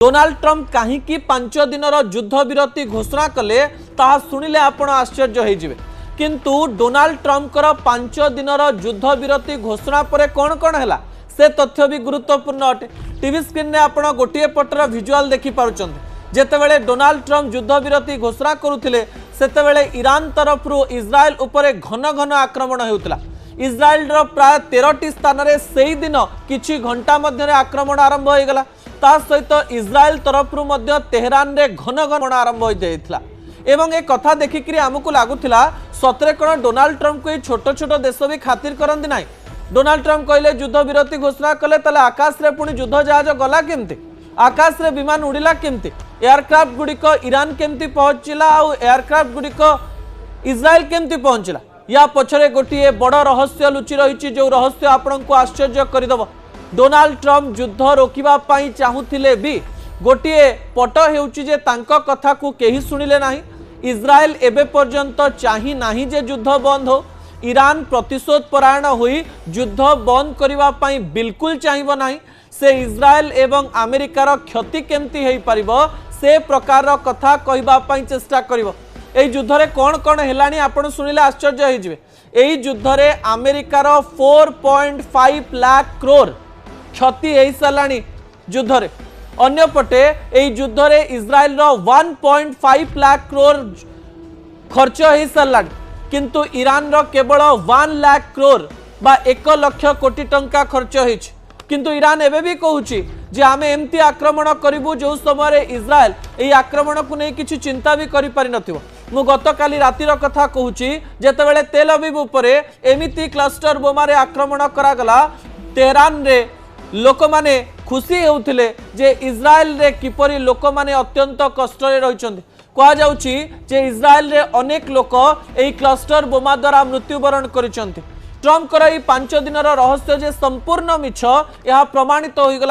Donald Trump कहीं 5 दिनर युद्ध विरति घोषणा कले ताहा सुनिले आपण आश्चर्य होइजिबे। किंतु डोनाल्ड ट्रम्प 5 दिनर युद्ध विरति घोषणा पर कौन कौन है से तथ्य भी गुरुत्वपूर्ण अटे। टीवी स्क्रीन में आप गोटे पटर विजुआल देखि पारुचंते। जेतेबेले डोनाल्ड ट्रम्प युद्ध विरति घोषणा करुथिले सेतेबेले ईरान तरफरु इस्राएल उपरे घन घन आक्रमण हेउतला। इस्राएल प्राय 13टी स्थान में से दिन किछि घंटा मध्य आक्रमण आरंभ हो गला। ता सहित इस्राएल तरफरु मध्य तेहरान रे घन घन आरंभ हो जाइथिला। एवं एक कथा देखिक आमको लगुला सतरे कौन डोनाल्ड ट्रम्प को छोट छोट देश भी खातिर करती ना। डोनाल्ड ट्रम्प कहले युद्ध विरति घोषणा कले आकाश रे पुणी युद्ध जहाज गला केमती, आकाश रे विमान उड़िला केमती, एयरक्राफ्ट गुड़िक ईरान केमती पहुंचला और एयरक्राफ्ट गुड़िक इस्राएल केमती पहुंचला। या पछरे गोटे बड़ रहस्य लुचि रही जो रहस्य आपण को आश्चर्य करदेव। डोनाल्ड ट्रम्प युद्ध रोकवा चाहूले भी गोटे पट होउची तांको कथा को केही सुनिले नाही। इस्राएल एबे पर्यंत चाही नाही जे युद्ध बंद हो। ईरान प्रतिशोध परायण होई युद्ध बंद करबा पई बिल्कुल चाहिबो नाही। से इस्राएल एवं अमेरिकार क्षति केमती हेई परिबो से प्रकार कथा कहबा पई चेष्टा करिवो। एई युद्ध रे कोन कोन हेलानी आपण सुनिले आश्चर्य होई जिवे। एई युद्ध रे अमेरिकार 4.5 लाख करोड़ क्षति हेई सलानी युद्ध रे। अन्य पटे एई युद्ध रे इस्राएल रो 1.5 लाख करोड़ खर्च हेई सलानी। किंतु ईरान रो केवल 1 लाख करोड़ बा 1 लाख कोटी टंका खर्च होइछ। किंतु ईरान एबे भी कहूची जे आमे एमती आक्रमण करिबु जो समय इस्राएल एई आक्रमण को नै किछि चिंता भी करि पारि नथिबो। मु गतकाली रातिर कथा कहूची जेतेबेले तेल अवीव उपरे एमिती क्लस्टर बोमा रे आक्रमण करा गला। तेहरान रे लोक माने खुशी होउथिले जे इस्राएल रे किपरि लोक माने अत्यंत कष्ट रे रहिचंती। कहा जाउची जे इस्राएल रे अनेक लोक एई क्लस्टर बोमा द्वारा मृत्युवरण करिचंती। ट्रम्प कर 5 दिनर रहस्य जे संपूर्ण मिछ यह प्रमाणित हो गला।